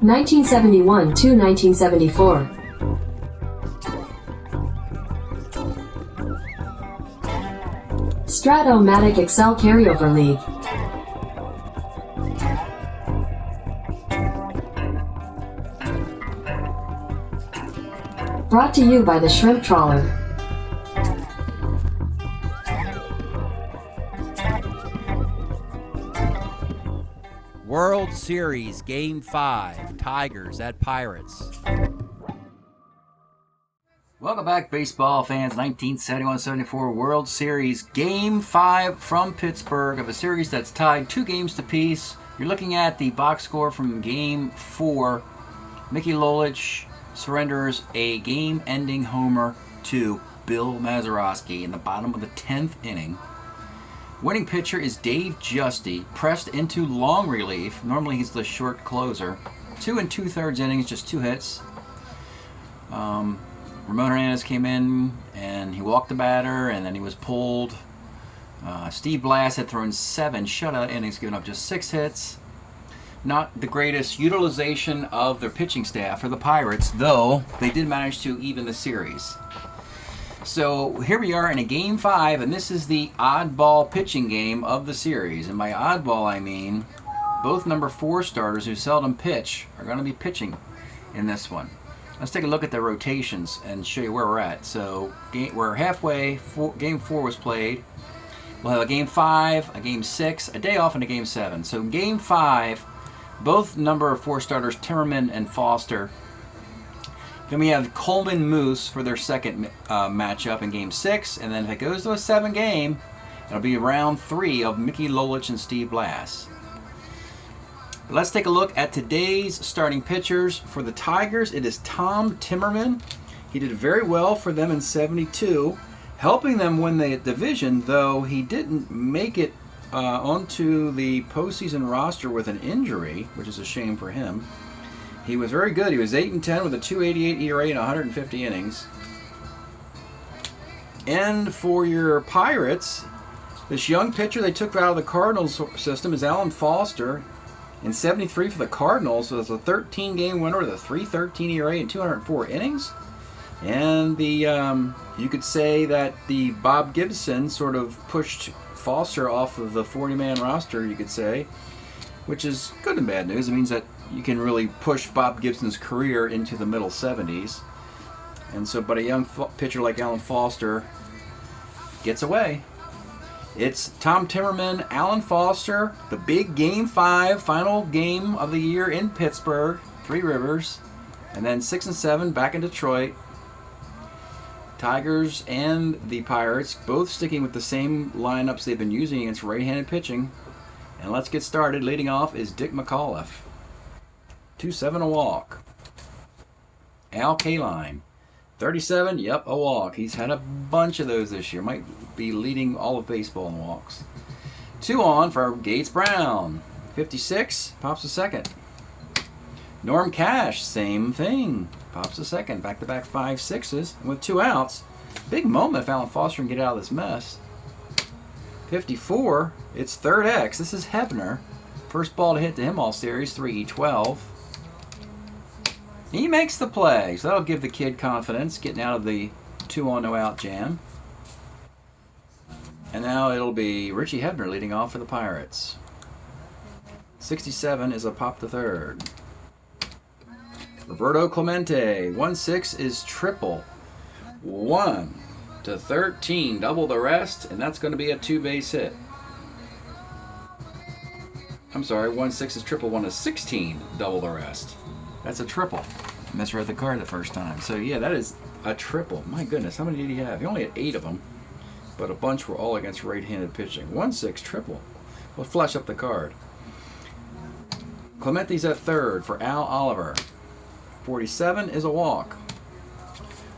1971 to 1974. Strat-O-Matic Excel Carryover League. Brought to you by the Shrimp Trawler. World Series Game 5, Tigers at Pirates. Welcome back, baseball fans. 1971-74 World Series Game 5 from Pittsburgh of a series that's tied 2 games to piece. You're looking at the box score from Game 4. Mickey Lolich surrenders a game-ending homer to Bill Mazeroski in the bottom of the 10th inning. Winning pitcher is Dave Justy, pressed into long relief. Normally he's the short closer. 2 2/3 innings, just 2 hits. Ramon Hernandez came in and he walked the batter, and then he was pulled. Steve Blass had thrown 7 shutout innings, giving up just 6 hits. Not the greatest utilization of their pitching staff for the Pirates, though they did manage to even the series. So here we are in a Game 5, and this is the oddball pitching game of the series. And by oddball, I mean both number 4 starters who seldom pitch are going to be pitching in this one. Let's take a look at the rotations and show you where we're at. So we're halfway. Game 4 was played. We'll have a Game 5, a Game 6, a day off, and a Game 7. So Game 5, both number 4 starters, Timmerman and Foster. Then we have Coleman Moose for their second matchup in Game 6. And then if it goes to a 7 game, it'll be round 3 of Mickey Lolich and Steve Blass. Let's take a look at today's starting pitchers. For the Tigers, it is Tom Timmerman. He did very well for them in 72, helping them win the division, though he didn't make it onto the postseason roster with an injury, which is a shame for him. He was very good. He was 8-10 with a 2.88 ERA and 150 innings. And for your Pirates, this young pitcher they took out of the Cardinals system is Alan Foster. In 73 for the Cardinals, was a 13-game winner with a 3.13 ERA and 204 innings. And you could say that the Bob Gibson sort of pushed Foster off of the 40-man roster, you could say, which is good and bad news. It means that you can really push Bob Gibson's career into the middle 70s. And so, but a young pitcher like Alan Foster gets away. It's Tom Timmerman, Alan Foster, the big Game 5, final game of the year in Pittsburgh, 3 Rivers, and then 6 and 7 back in Detroit. Tigers and the Pirates both sticking with the same lineups they've been using against right-handed pitching. And let's get started. Leading off is Dick McAuliffe. 2-7, a walk. Al Kaline. 37, yep, a walk. He's had a bunch of those this year. Might be leading all of baseball in walks. 2 on for Gates Brown. 56, pops a second. Norm Cash, same thing. Pops a second. Back-to-back 5-6s. And with 2 outs, big moment if Alan Foster can get out of this mess. 54, it's third X. This is Hebner. First ball to hit to him all series, 3-12. He makes the play, so that'll give the kid confidence getting out of the 2-on, no-out jam. And now it'll be Richie Hebner leading off for the Pirates. 67 is a pop to third. Roberto Clemente, 1-6 is triple. 1-13, double the rest, and that's going to be a 2-base hit. I'm sorry, 1-6 is triple, 1-16, double the rest. That's a triple. I misread the card the first time. So yeah, that is a triple. My goodness, how many did he have? He only had 8 of them, but a bunch were all against right-handed pitching. 1-6 triple. We'll flash up the card. Clemente's at third for Al Oliver. 47 is a walk.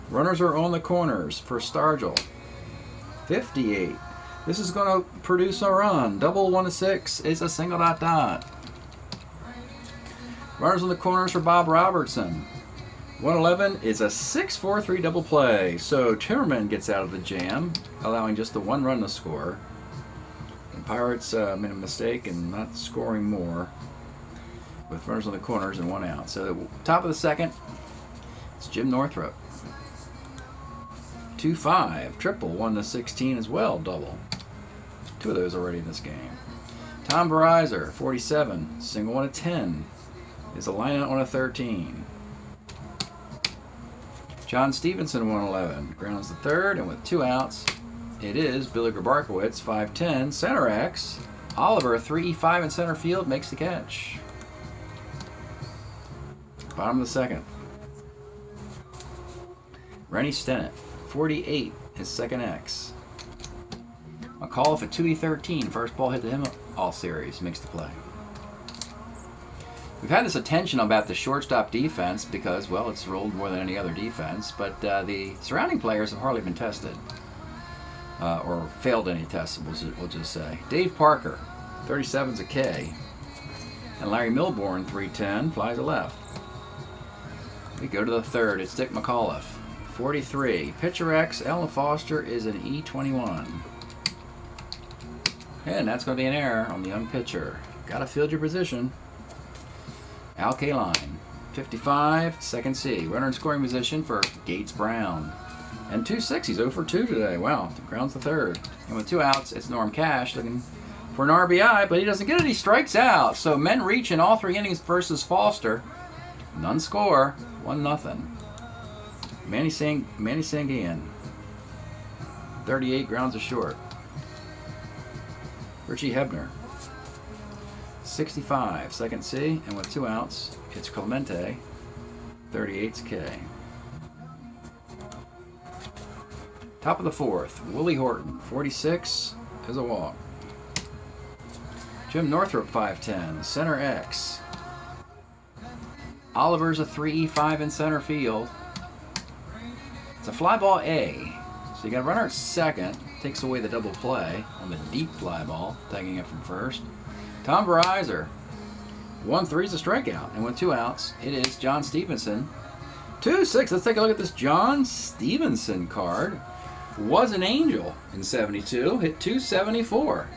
Runners are on the corners for Stargell. 58. This is going to produce a run. Double 1-6 is a single dot. Runners on the corners for Bob Robertson. 111 is a 6-4-3 double play. So Timmerman gets out of the jam, allowing just the 1 run to score. And Pirates made a mistake and not scoring more. with runners on the corners and 1 out. So top of the second, it's Jim Northrup. 2-5, triple, 1-16 as well, double. 2 of those already in this game. Tom Verizor, 47, single 1-10, is a line out on a 13. John Stevenson, 111, grounds the third, and with 2 outs, it is Billy Grabarkowitz, 5-10, center X. Oliver, 3-5 in center field, makes the catch. Bottom of the second. Rennie Stennett, 48, his second X. McAuliffe at 2-13, first ball hit to him all series, makes the play. We've had this attention about the shortstop defense because, well, it's rolled more than any other defense, but the surrounding players have hardly been tested. Or failed any tests, we'll just say. Dave Parker, 37's a K. And Larry Milbourne, 310, flies a left. We go to the third. It's Dick McAuliffe, 43. Pitcher X, Alan Foster is an E21. And that's going to be an error on the young pitcher. Got to field your position. Al Kaline, 55, second C. Runner in scoring position for Gates Brown. And 2-6, he's 0 for 2 today. Wow, grounds the third. And with 2 outs, it's Norm Cash looking for an RBI, but he doesn't get it. He strikes out. So men reach in all 3 innings versus Foster. None score, 1-0. Manny Sanguian, 38, grounds a short. Richie Hebner, 65, second C, and with 2 outs, it's Clemente, 38's K. Top of the fourth, Willie Horton, 46, is a walk. Jim Northrup, 5'10", center X. Oliver's a 3-5 in center field. It's a fly ball A. So you got a runner at second, takes away the double play on the deep fly ball, tagging it from first. Tom Verizor, 1-3 is a strikeout, and with 2 outs, it is John Stevenson. 2-6, let's take a look at this John Stevenson card. Was an Angel in 72, hit 274.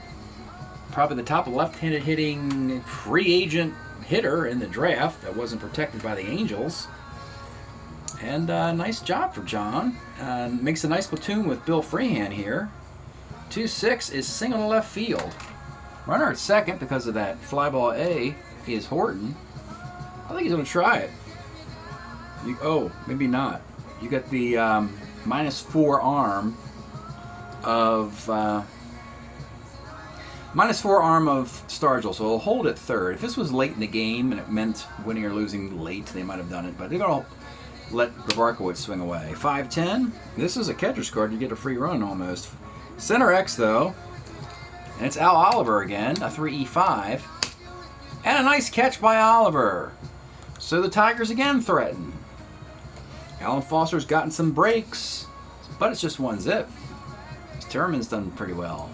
Probably the top left-handed hitting free agent hitter in the draft that wasn't protected by the Angels. And nice job for John. Makes a nice platoon with Bill Freehan here. 2-6 is single to left field. Runner at second because of that fly ball A is Horton. I think he's going to try it. Oh, maybe not. You got the -4 arm of Stargell, so he'll hold at third. If this was late in the game and it meant winning or losing late, they might have done it, but they're going to let Grabarkowitz swing away. 5'10", this is a catcher's card. You get a free run almost. Center X, though, and it's Al Oliver again, a 3-5, and a nice catch by Oliver. So the Tigers again threaten. Alan Foster's gotten some breaks, but it's just 1 zip. Terman's done pretty well.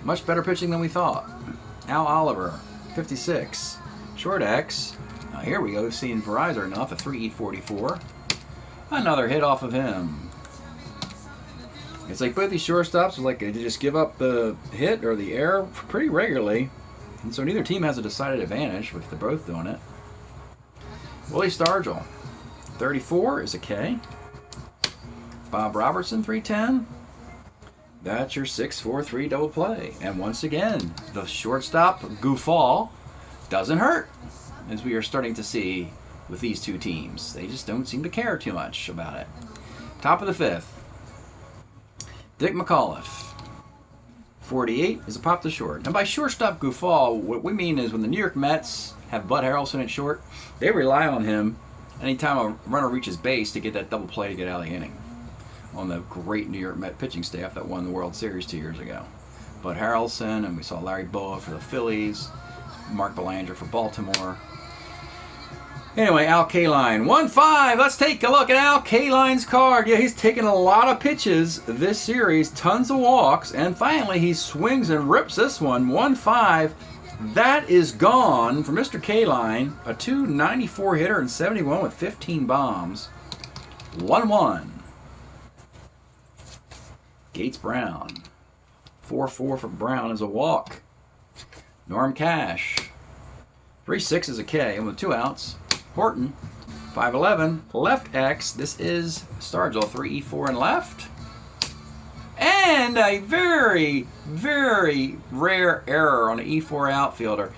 Much better pitching than we thought. Al Oliver, 56. Short X. Now here we go. We've seen Verizor enough, a 3-44. Another hit off of him. It's like both these shortstops are like they just give up the hit or the error pretty regularly. And so neither team has a decided advantage, which they're both doing it. Willie Stargell, 34 is a K. Bob Robertson, 310. That's your 6-4-3 double play. And once again, the shortstop guffaw doesn't hurt, as we are starting to see with these two teams. They just don't seem to care too much about it. Top of the fifth, Dick McAuliffe, 48 is a pop to short. Now by shortstop guffaw, what we mean is when the New York Mets have Bud Harrelson at short, they rely on him anytime a runner reaches base to get that double play to get out of the inning. On the great New York Met pitching staff that won the World Series 2 years ago. Bud Harrelson, and we saw Larry Boa for the Phillies, Mark Belanger for Baltimore. Anyway, Al Kaline, 1-5. Let's take a look at Al Kaline's card. Yeah, he's taken a lot of pitches this series, tons of walks, and finally he swings and rips this one, 1-5. That is gone for Mr. Kaline, a .294 hitter and 71 with 15 bombs. 1-1. Gates Brown, 4-4 for Brown is a walk. Norm Cash, 3-6 is a K, and with 2 outs, Horton, 5-11, left X. This is Stargell, 3-E-4 and left. And a very, very rare error on an E4 outfielder.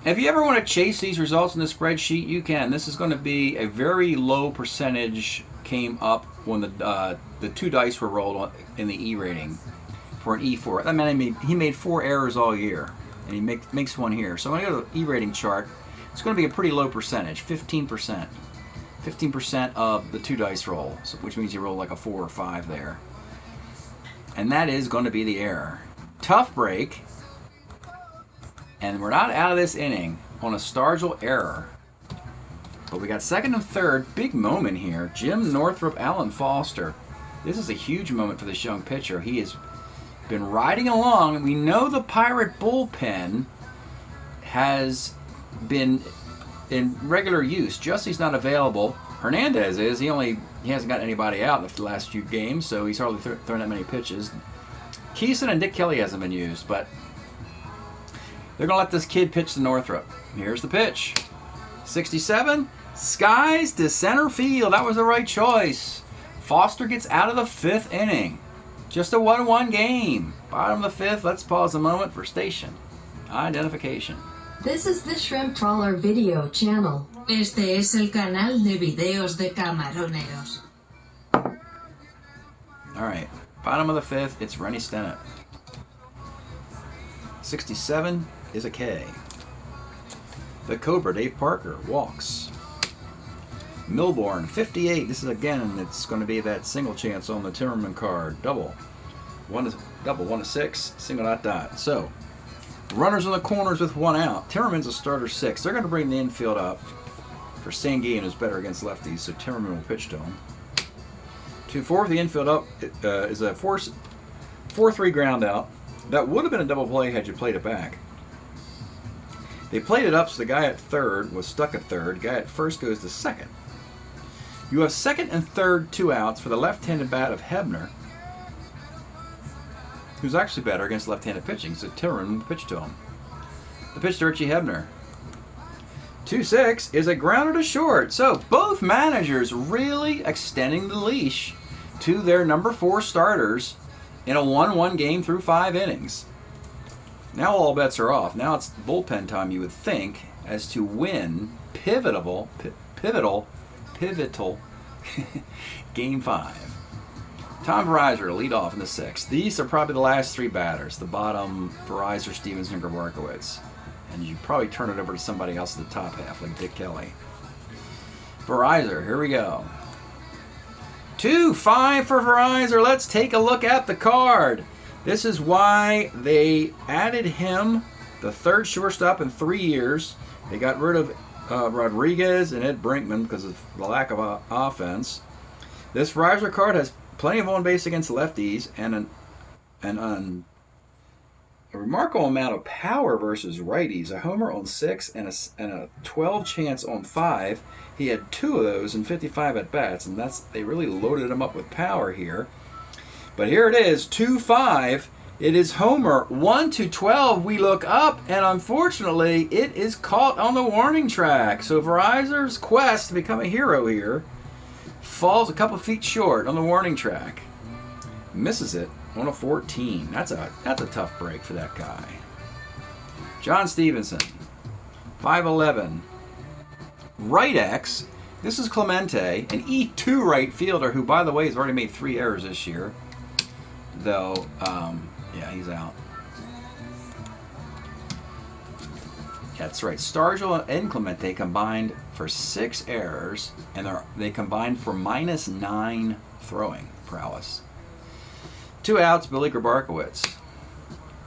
If you ever want to chase these results in the spreadsheet, you can. This is going to be a very low percentage came up when the 2 dice were rolled in the E rating for an E4. That meant he made 4 errors all year, and he makes 1 here. So when I go to the E rating chart, it's going to be a pretty low percentage, 15%. 15% of the 2 dice roll, which means you roll like a 4 or 5 there. And that is going to be the error. Tough break. And we're not out of this inning on a Stargell error. But we got second and third. Big moment here. Jim Northrup, Alan Foster. This is a huge moment for this young pitcher. He has been riding along. And we know the Pirate bullpen has been in regular use. Jesse's not available. Hernandez is. He hasn't got anybody out in the last few games, so he's hardly thrown that many pitches. Keeson and Dick Kelly hasn't been used, but they're going to let this kid pitch to Northrup. Here's the pitch. 67. Skies to center field. That was the right choice. Foster gets out of the 5th inning. Just a 1-1 game. Bottom of the 5th. Let's pause a moment for station identification. This is the Shrimp Trawler video channel. Este es el canal de videos de camaroneros. Alright, bottom of the 5th, it's Rennie Stennett. 67 is a K. The Cobra, Dave Parker, walks. Milbourne, 58. This is again, it's going to be that single chance on the Timmerman card. Double. 1 to 6, single ... So, runners on the corners with 1 out. Timmerman's a starter 6. They're going to bring the infield up for Sanguine, who's better against lefties, so Timmerman will pitch to him. 2-4, the infield up is a 4-3 ground out. That would have been a double play had you played it back. They played it up so the guy at third was stuck at third. The guy at first goes to second. You have second and third 2 outs for the left-handed bat of Hebner, who's actually better against left-handed pitching, so Timmerman will pitch to him. The pitch to Richie Hebner. 2-6 is a grounder to short. So both managers really extending the leash to their number 4 starters in a 1-1 game through 5 innings. Now all bets are off. Now it's bullpen time, you would think, as to win pivotal game 5. Tom Verizor lead off in the 6th. These are probably the last 3 batters. The bottom, Verizor, Stevens, and Grabarkowitz. And you probably turn it over to somebody else in the top half, like Dick Kelly. Verizor, here we go. 2-5 for Verizor. Let's take a look at the card. This is why they added him, the 3rd shortstop in 3 years. They got rid of Rodriguez and Ed Brinkman because of the lack of offense. This Verizor card has plenty of on base against lefties and a remarkable amount of power versus righties. A homer on 6 and a 12 chance on 5. He had 2 of those in 55 at bats, and they really loaded him up with power here. But here it is, 2-5. It is homer 1 to 12. We look up, and unfortunately, it is caught on the warning track. So Verizor's quest to become a hero here falls a couple feet short on the warning track. Misses it on a 14. That's a tough break for that guy. John Stevenson, 5'11". Right X. This is Clemente, an E2 right fielder who, by the way, has already made 3 errors this year. Though, yeah, he's out. That's right. Stargell and Clemente combined for 6 errors, and they combined for -9 throwing prowess. 2 outs, Billy Grabarkowitz.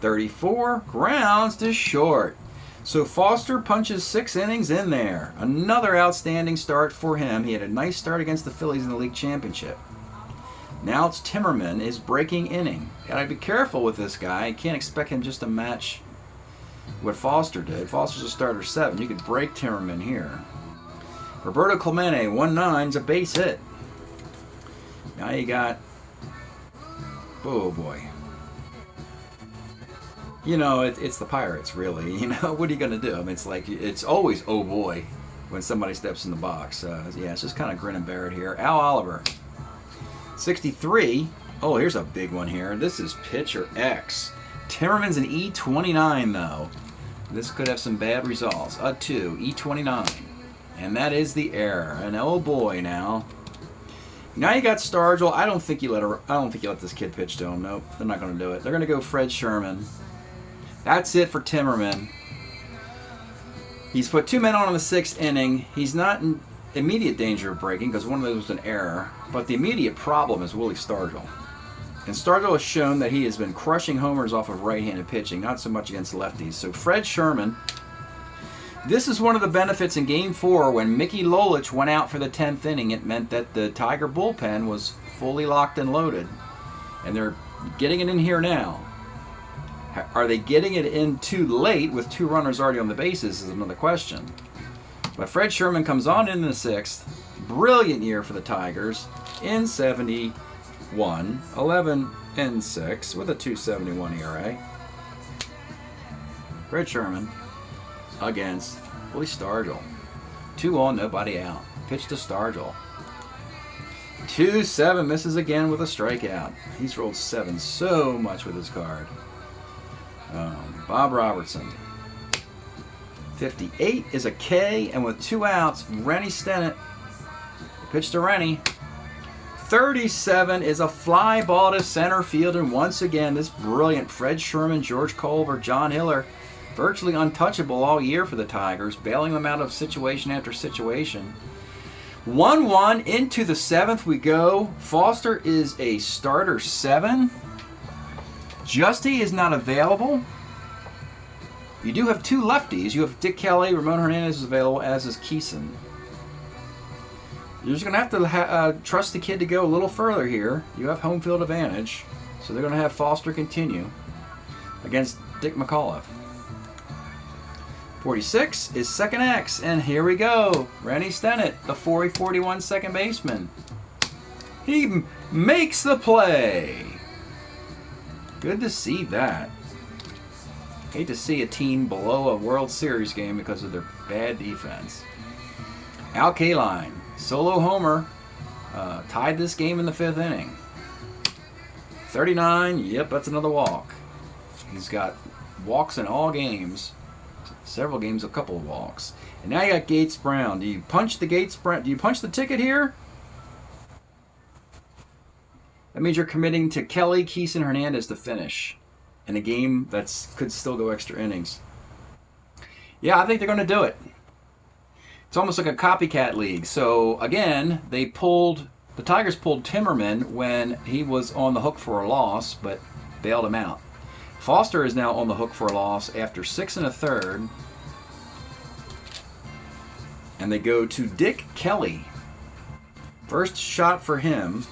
34, grounds to short. So Foster punches 6 innings in there. Another outstanding start for him. He had a nice start against the Phillies in the league championship. Now it's Timmerman, his breaking inning. Gotta be careful with this guy. You can't expect him just to match what Foster did. Foster's a starter 7. You could break Timmerman here. Roberto Clemente, 1-9's a base hit. Now you got, oh boy. you know, it's the Pirates, really. You know, what are you going to do? I mean, it's like, it's always, oh boy, when somebody steps in the box. Yeah, it's just kind of grin and bear it here. Al Oliver, 63. Oh, here's a big one here. This is pitcher X. Timmerman's an E29, though. This could have some bad results. A 2, E29. And that is the error. And oh boy, now. Now you got Stargell. I don't think you let this kid pitch to him. Nope, they're not going to do it. They're going to go Fred Sherman. That's it for Timmerman. He's put 2 men on in the 6th inning. He's not in immediate danger of breaking because one of those was an error. But the immediate problem is Willie Stargell. And Stargell has shown that he has been crushing homers off of right-handed pitching, not so much against lefties. So Fred Sherman, this is one of the benefits in Game 4 when Mickey Lolich went out for the 10th inning. It meant that the Tiger bullpen was fully locked and loaded. And they're getting it in here now. Are they getting it in too late with 2 runners already on the bases is another question. But Fred Sherman comes on in the 6th. Brilliant year for the Tigers in 71, 11 and 6 with a 2.71 ERA. Fred Sherman against Willie Stargell. 2 on, nobody out. Pitch to Stargell. 2-7, misses again with a strikeout. He's rolled 7 so much with his card. Bob Robertson. 58 is a K, and with 2 outs, Rennie Stennett. Pitch to Rennie. 37 is a fly ball to center field, and once again, this brilliant Fred Sherman, George Culver, John Hiller, virtually untouchable all year for the Tigers, bailing them out of situation after situation. 1-1 into the 7th we go. Foster is a starter 7. Justy is not available. You do have 2 lefties. You have Dick Kelly, Ramon Hernandez is available, as is Keeson. You're just going to have to trust the kid to go a little further here. You have home field advantage. So they're going to have Foster continue against Dick McAuliffe. 46 is second X, and here we go. Rennie Stennett, the 40-41 second baseman. He makes the play. Good to see that. Hate to see a team below a World Series game because of their bad defense. Al Kaline, solo homer, tied this game in the 5th inning. 39, yep, that's another walk. He's got walks in all games. Several games, a couple of walks. And now you got Gates Brown. Do you punch the Gates Brown? Do you punch the ticket here? That means you're committing to Kelly, Keeson, Hernandez to finish in a game that could still go extra innings. Yeah, I think they're going to do it. It's almost like a copycat league. So again, the Tigers pulled Timmerman when he was on the hook for a loss, but bailed him out. Foster is now on the hook for a loss after 6 1/3. And they go to Dick Kelly. First shot for him.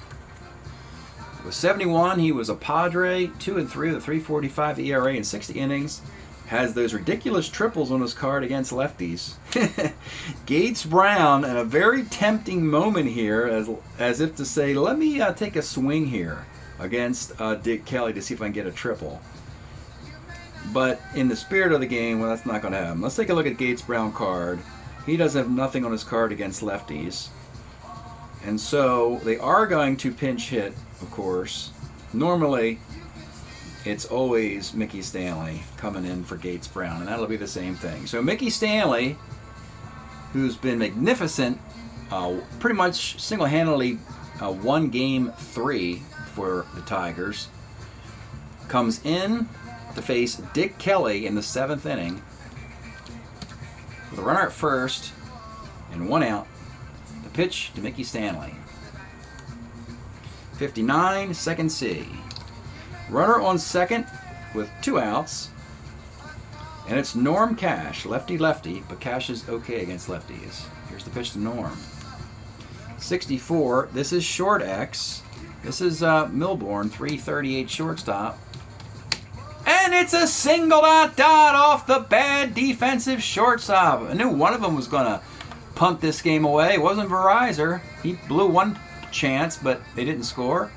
With 71, he was a Padre, 2-3 with a 3.45 ERA in 60 innings. Has those ridiculous triples on his card against lefties. Gates Brown, in a very tempting moment here, as if to say, let me take a swing here against Dick Kelly to see if I can get a triple. But in the spirit of the game, well, that's not going to happen. Let's take a look at Gates Brown card. He does have nothing on his card against lefties. And so they are going to pinch hit, of course. Normally, it's always Mickey Stanley coming in for Gates Brown, and that'll be the same thing. So Mickey Stanley, who's been magnificent, pretty much single-handedly won Game 3 for the Tigers, comes in to face Dick Kelly in the 7th inning with a runner at first and 1 out. The pitch to Mickey Stanley. 59, second C. Runner on second with 2 outs. And it's Norm Cash, lefty-lefty, but Cash is okay against lefties. Here's the pitch to Norm. 64, this is short X. This is Milbourne, 338 shortstop. And it's a single out dot off the bad defensive shortstop. I knew one of them was going to punt this game away. It wasn't Verizon. He blew one chance, but they didn't score.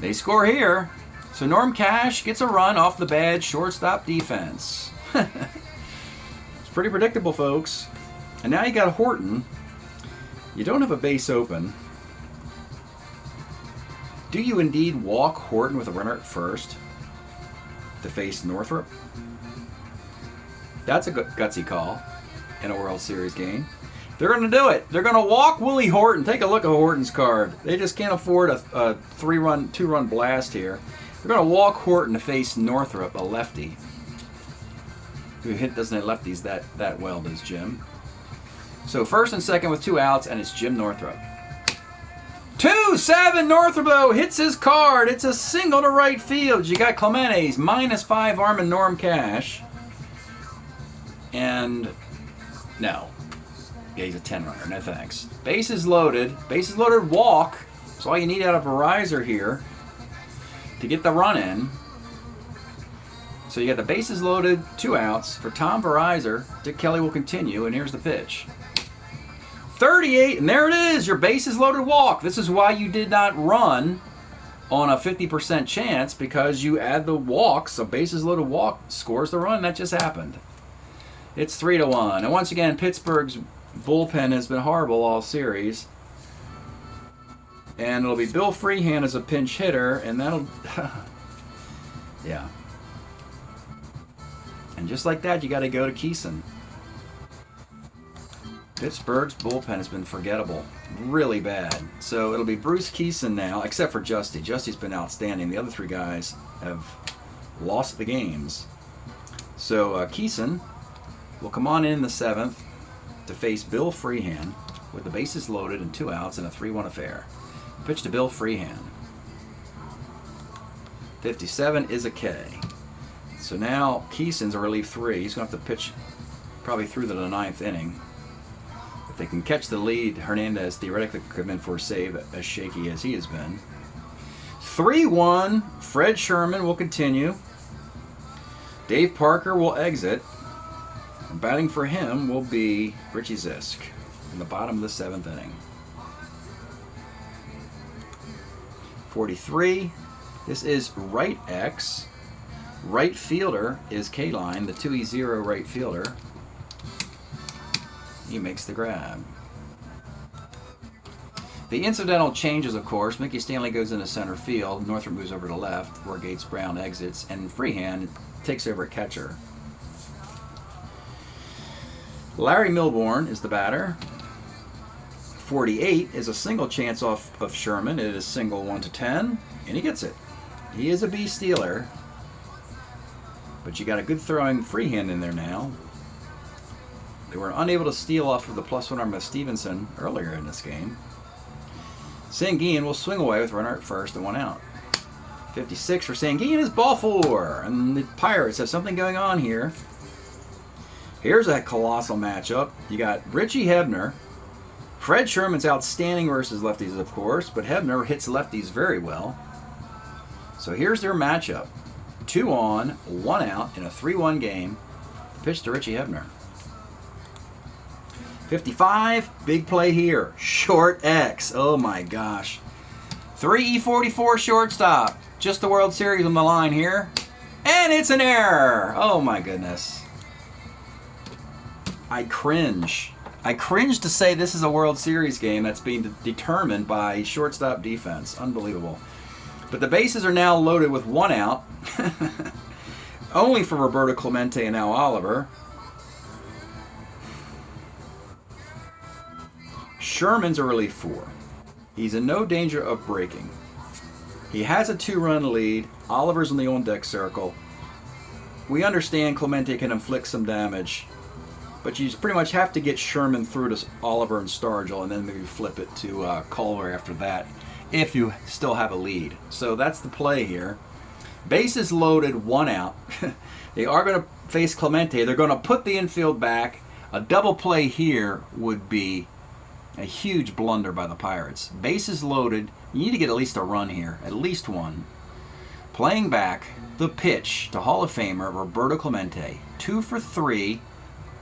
They score here. So Norm Cash gets a run off the bad shortstop defense. It's pretty predictable, folks. And now you got Horton. You don't have a base open. Do you indeed walk Horton with a runner at first to face Northrop? That's a gutsy call in a World Series game. They're going to do it. They're going to walk Willie Horton. Take a look at Horton's card. They just can't afford a two-run blast here. They're going to walk Horton to face Northrop, a lefty. Who doesn't hit lefties that well, does Jim. So first and second with 2 outs, and it's Jim Northrop. 2-7 Northrop, though, hits his card. It's a single to right field. You got Clementes, -5 arming Norm Cash. And no. Yeah, he's a 10-runner. No thanks. Bases loaded. Bases loaded walk. That's all you need out of Verizon here to get the run in. So you got the bases loaded, 2 outs for Tom Verizon. Dick Kelly will continue, and here's the pitch. 38, and there it is, your bases loaded walk. This is why you did not run on a 50% chance, because you add the walks. A bases loaded walk scores the run. That just happened. It's 3-1. And once again, Pittsburgh's bullpen has been horrible all series. And it'll be Bill Freehand as a pinch hitter, and that'll... yeah. And just like that, you got to go to Keeson. Pittsburgh's bullpen has been forgettable. Really bad. So it'll be Bruce Keeson now, except for Justy. Justy's been outstanding. The other 3 guys have lost the games. So Keeson will come on in the 7th to face Bill Freehand with the bases loaded and 2 outs in a 3-1 affair. Pitch to Bill Freehand. 57 is a K. So now Keeson's a relief 3. He's going to have to pitch probably through to the 9th inning. If they can catch the lead, Hernandez theoretically could come in for a save, as shaky as he has been. 3-1. Fred Sherman will continue. Dave Parker will exit. And batting for him will be Richie Zisk in the bottom of the 7th inning. 43. This is right X. Right fielder is K-Line, the 2E0 right fielder. He makes the grab. The incidental changes, of course. Mickey Stanley goes into center field. Northrop moves over to left, where Gates Brown exits, and Freehand takes over at catcher. Larry Milbourne is the batter. 48 is a single chance off of Sherman. It is single 1-10, and he gets it. He is a B stealer, but you got a good throwing Freehand in there now. They were unable to steal off of the +1 arm of Stevenson earlier in this game. Sanguin will swing away with runner at first and 1 out. 56 for Sanguin is ball 4, and the Pirates have something going on here. Here's a colossal matchup. You got Richie Hebner. Fred Sherman's outstanding versus lefties, of course, but Hebner hits lefties very well. So here's their matchup. 2 on, 1 out in a 3-1 game. Pitch to Richie Hebner. 55, big play here. Short X. Oh my gosh. 3E44 shortstop. Just the World Series on the line here. And it's an error. Oh my goodness. I cringe. I cringe to say this is a World Series game that's being determined by shortstop defense. Unbelievable. But the bases are now loaded with 1 out. Only for Roberto Clemente and Al Oliver. Sherman's a relief 4. He's in no danger of breaking. He has a 2-run lead. Oliver's in the on-deck circle. We understand Clemente can inflict some damage, but you pretty much have to get Sherman through to Oliver and Stargell, and then maybe flip it to Culver after that, if you still have a lead. So that's the play here. Bases loaded, 1 out. They are going to face Clemente. They're going to put the infield back. A double play here would be a huge blunder by the Pirates. Bases loaded. You need to get at least a run here. At least 1. Playing back, the pitch to Hall of Famer Roberto Clemente. 2 for 3.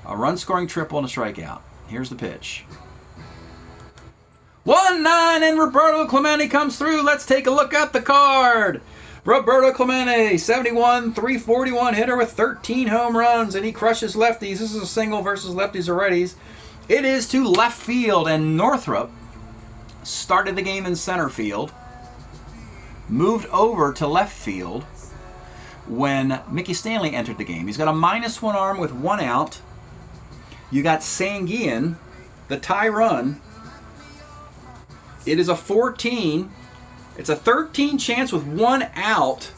A run-scoring triple and a strikeout. Here's the pitch. 1-9, and Roberto Clemente comes through. Let's take a look at the card. Roberto Clemente, 71, 341 hitter with 13 home runs, and he crushes lefties. This is a single versus lefties or righties. It is to left field, and Northrup started the game in center field, moved over to left field when Mickey Stanley entered the game. He's got a -1 arm with 1 out. You got Sanguian, the tie run. It is a 14. It's a 13 chance with 1 out.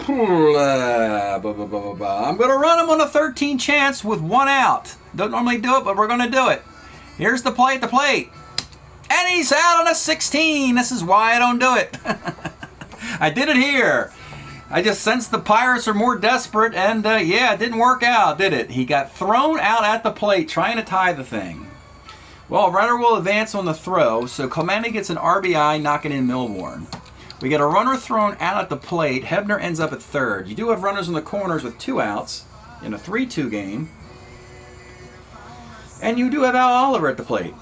I'm going to run him on a 13 chance with 1 out. Don't normally do it, but we're going to do it. Here's the play at the plate. And he's out on a 16. This is why I don't do it. I did it here. I just sensed the Pirates are more desperate, and yeah, it didn't work out, did it? He got thrown out at the plate trying to tie the thing. Well, runner will advance on the throw, so Clemente gets an RBI, knocking in Milborn. We get a runner thrown out at the plate. Hebner ends up at third. You do have runners in the corners with 2 outs in a 3-2 game. And you do have Al Oliver at the plate.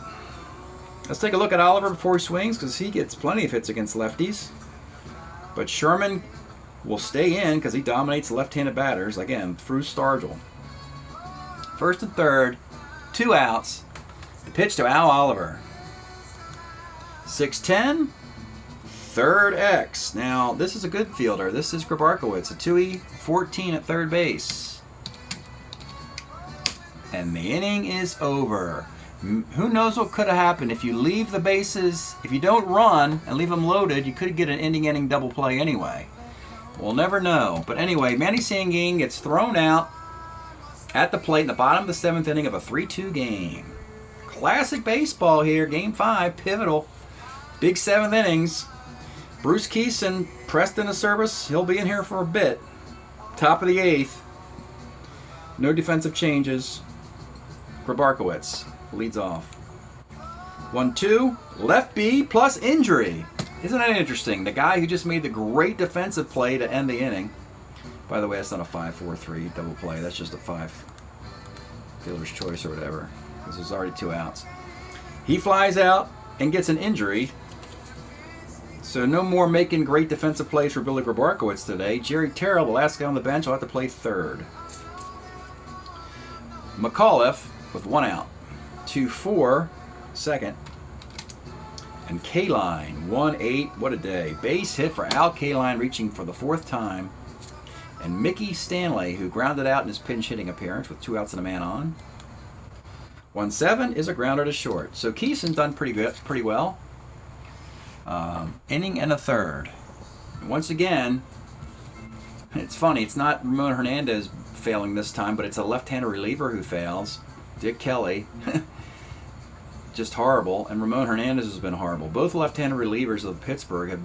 Let's take a look at Oliver before he swings, because he gets plenty of hits against lefties. But Sherman will stay in because he dominates left-handed batters, again, through Stargell. First and third, 2 outs. The pitch to Al Oliver. 6'10", third X. Now, this is a good fielder. This is Grabarkowitz, a 2E, 14 at third base. And the inning is over. Who knows what could have happened if you leave the bases, if you don't run and leave them loaded, you could get an inning double play anyway. We'll never know. But anyway, Manny Sanguin gets thrown out at the plate in the bottom of the 7th inning of a 3-2 game. Classic baseball here, Game 5, pivotal. Big 7th innings. Bruce Keeson pressed into service. He'll be in here for a bit. Top of the 8th. No defensive changes. Grabarkowitz leads off. 1-2, left B plus injury. Isn't that interesting? The guy who just made the great defensive play to end the inning. By the way, that's not a 5-4-3 double play. That's just a 5 fielder's choice or whatever. Because there's already 2 outs. He flies out and gets an injury. So no more making great defensive plays for Billy Grabarkowitz today. Jerry Terrell, the last guy on the bench, will have to play third. McAuliffe with 1 out. 2-4, second. And Kaline, 1-8. What a day. Base hit for Al Kaline, reaching for the 4th time. And Mickey Stanley, who grounded out in his pinch hitting appearance with 2 outs and a man on. 1-7 is a grounder to short. So Keeson's done pretty well. Inning and a third. And once again, it's funny. It's not Ramon Hernandez failing this time, but it's a left-handed reliever who fails. Dick Kelly. Just horrible. And Ramon Hernandez has been horrible. Both left-handed relievers of Pittsburgh have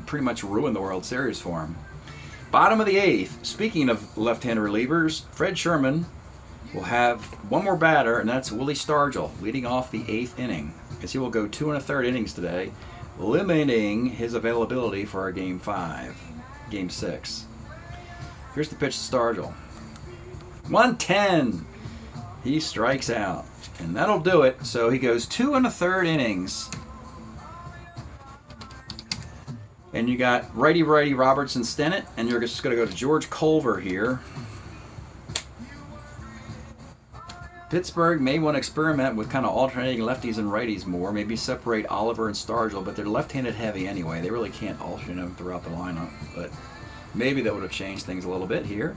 pretty much ruined the World Series for him. Bottom of the 8th. Speaking of left-handed relievers, Fred Sherman will have 1 more batter, and that's Willie Stargell, leading off the 8th inning, as he will go 2 1/3 innings today, limiting his availability for our Game 5, Game 6. Here's the pitch to Stargell. 1-10. He strikes out, and that'll do it. So he goes 2 1/3 innings. And you got righty-righty Robertson Stennett, and you're just going to go to George Culver here. Pittsburgh may want to experiment with kind of alternating lefties and righties more, maybe separate Oliver and Stargell, but they're left-handed heavy anyway. They really can't alternate them throughout the lineup, but maybe that would have changed things a little bit here.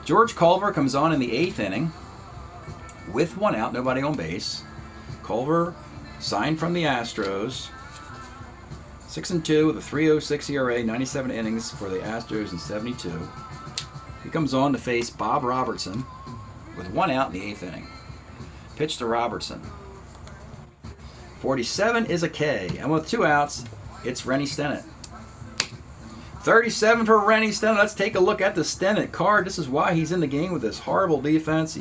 George Culver comes on in the 8th inning with 1 out, nobody on base. Culver signed from the Astros. 6-2 with a 3.06 ERA, 97 innings for the Astros in 72. He comes on to face Bob Robertson with 1 out in the 8th inning. Pitch to Robertson. 47 is a K, and with 2 outs, it's Rennie Stennett. 37 for Rennie Stennett. Let's take a look at the Stennett card. This is why he's in the game with this horrible defense.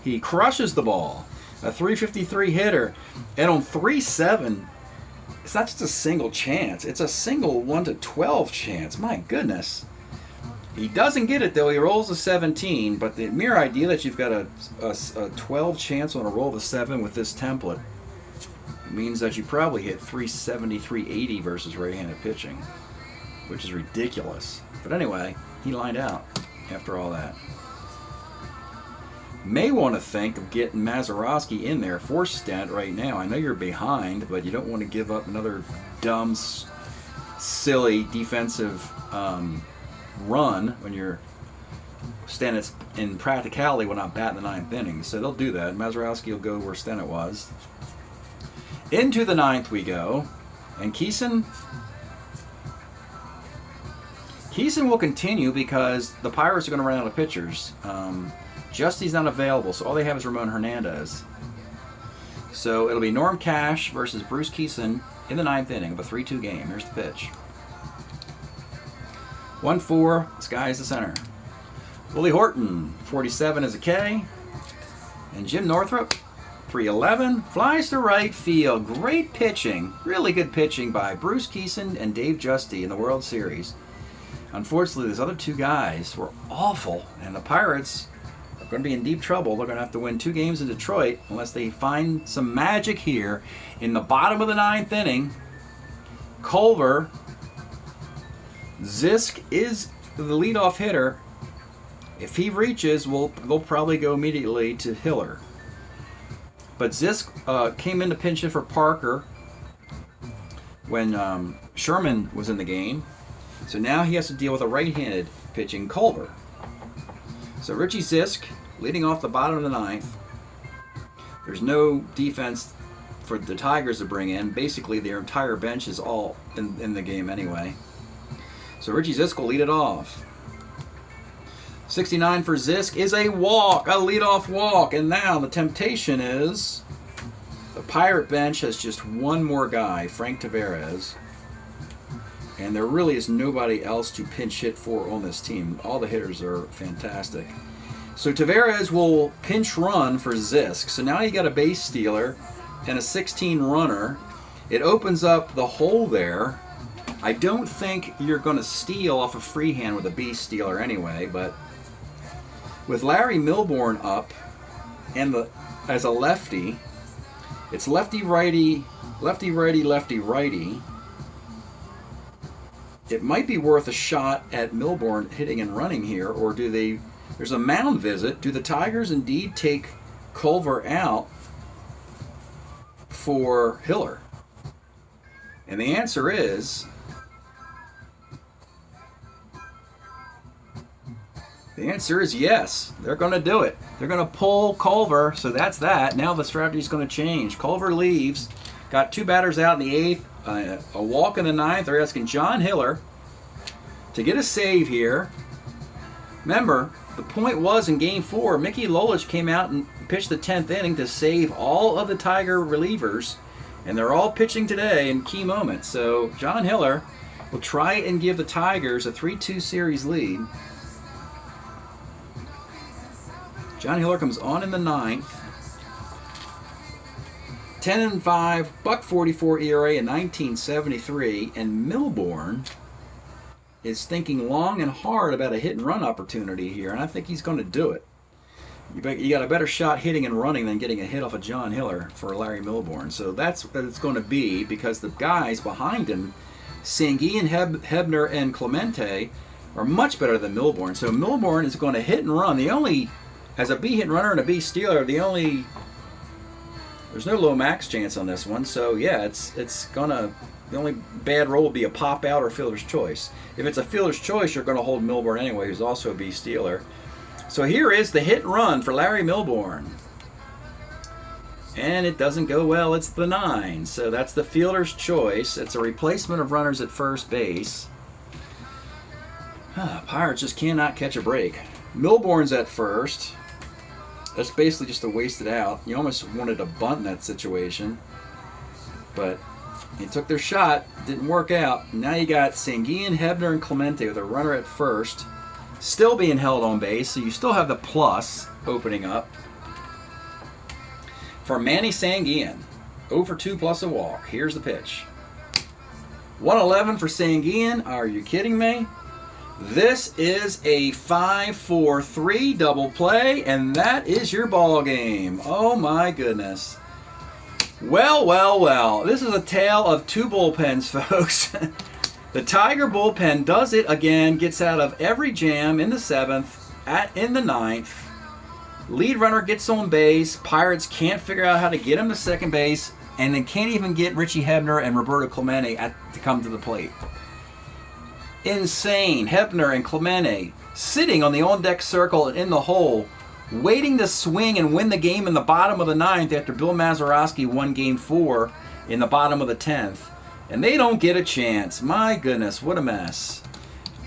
He crushes the ball. A 353 hitter, and on 3-7, it's not just a single chance. It's a single 1-12 chance. My goodness. He doesn't get it, though. He rolls a 17, but the mere idea that you've got a 12 chance on a roll of a 7 with this template, means that you probably hit 370, 380 versus right-handed pitching, which is ridiculous. But anyway, he lined out after all that. May want to think of getting Mazeroski in there for Stent right now. I know you're behind, but you don't want to give up another dumb, silly defensive run when you're Stennett in practicality will not bat in the 9th inning. So they'll do that. Mazeroski will go where Stennett was. Into the 9th we go. And Keeson will continue because the Pirates are going to run out of pitchers. Justy's not available, so all they have is Ramon Hernandez. So it'll be Norm Cash versus Bruce Keeson in the 9th inning of a 3-2 game. Here's the pitch. 1-4, this guy is the center. Willie Horton, 47 is a K. And Jim Northrup, 311, flies to right field. Great pitching, really good pitching by Bruce Keeson and Dave Justy in the World Series. Unfortunately, those other two guys were awful, and the Pirates are going to be in deep trouble. They're going to have to win 2 games in Detroit unless they find some magic here. In the bottom of the 9th inning, Culver, Zisk is the leadoff hitter. If he reaches, they'll probably go immediately to Hiller. But Zisk came in to pinch hit for Parker when Sherman was in the game. So now he has to deal with a right-handed pitching Culver. So Richie Zisk leading off the bottom of the 9th. There's no defense for the Tigers to bring in. Basically, their entire bench is all in the game anyway. So Richie Zisk will lead it off. 69 for Zisk is a walk, a leadoff walk. And now the temptation is the Pirate bench has just one more guy, Frank Tavares. And there really is nobody else to pinch hit for on this team. All the hitters are fantastic. So Tavares will pinch run for Zisk. So now you got a base stealer and a 16 runner. It opens up the hole there. I don't think you're going to steal off a freehand with a base stealer anyway, but with Larry Milbourne up and as a lefty, it's lefty-righty, lefty-righty, lefty-righty. It might be worth a shot at Milbourne hitting and running here, or do they... There's a mound visit. Do the Tigers indeed take Culver out for Hiller? And the answer is... The answer is yes. They're going to do it. They're going to pull Culver, so that's that. Now the strategy is going to change. Culver leaves. Got 2 batters out in the 8th. A walk in the 9th. They're asking John Hiller to get a save here. Remember, the point was in Game 4, Mickey Lolich came out and pitched the 10th inning to save all of the Tiger relievers, and they're all pitching today in key moments. So John Hiller will try and give the Tigers a 3-2 series lead. John Hiller comes on in the 9th. 10-5, .44 ERA in 1973, and Milbourne is thinking long and hard about a hit-and-run opportunity here, and I think he's going to do it. You got a better shot hitting and running than getting a hit off of John Hiller for Larry Milbourne. So that's what it's going to be, because the guys behind him, Sanguin, Hebner, and Clemente, are much better than Milbourne. So Milbourne is going to hit and run. The only, as a B hit runner and a B stealer, there's no low max chance on this one. So yeah, it's gonna, the only bad roll will be a pop out or fielder's choice. If it's a fielder's choice, you're going to hold Milbourne anyway, who's also a B stealer. So here is the hit and run for Larry Milbourne. And it doesn't go well. It's the 9. So that's the fielder's choice. It's a replacement of runners at first base. Pirates just cannot catch a break. Milbourne's at first. That's basically just a wasted out. You almost wanted to bunt in that situation. But they took their shot. Didn't work out. Now you got Sanguin, Hebner, and Clemente with a runner at first. Still being held on base, so you still have the plus opening up. For Manny Sanguin, 0 for 2 plus a walk. Here's the pitch. 111 for Sanguin. Are you kidding me? This is a 5-4-3 double play, and that is your ball game. Oh my goodness. Well, well, well. This is a tale of two bullpens, folks. The Tiger bullpen does it again, gets out of every jam in the 7th, in the 9th. Lead runner gets on base. Pirates can't figure out how to get him to second base, and they can't even get Richie Hebner and Roberto Clemente to come to the plate. Insane. Hebner and Clemente sitting on the on-deck circle and in the hole, waiting to swing and win the game in the bottom of the 9th after Bill Mazeroski won Game 4 in the bottom of the 10th. And they don't get a chance. My goodness, what a mess.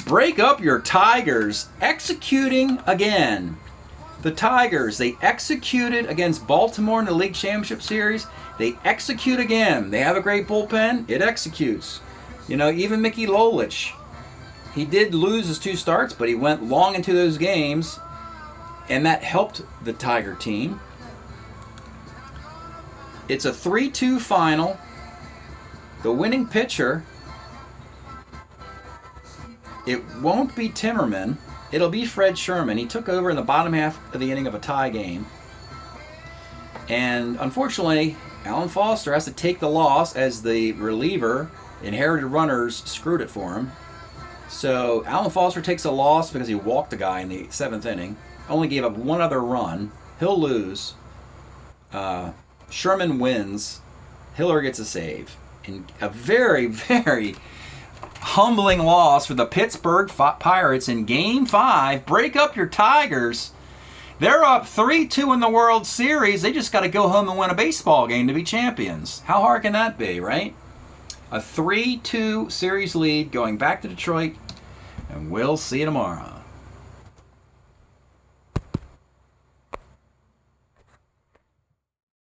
Break up your Tigers. Executing again. The Tigers, they executed against Baltimore in the League Championship Series. They execute again. They have a great bullpen. It executes. You know, even Mickey Lolich, he did lose his 2 starts, but he went long into those games, and that helped the Tiger team. It's a 3-2 final. The winning pitcher, it won't be Timmerman. It'll be Fred Sherman. He took over in the bottom half of the inning of a tie game. And unfortunately, Alan Foster has to take the loss as the reliever. Inherited runners screwed it for him. So Alan Foster takes a loss because he walked the guy in the 7th inning. Only gave up 1 other run. He'll lose. Sherman wins. Hiller gets a save. In a very, very humbling loss for the Pittsburgh Pirates in Game 5. Break up your Tigers. They're up 3-2 in the World Series. They just got to go home and win a baseball game to be champions. How hard can that be, right? A 3-2 series lead going back to Detroit, and we'll see you tomorrow.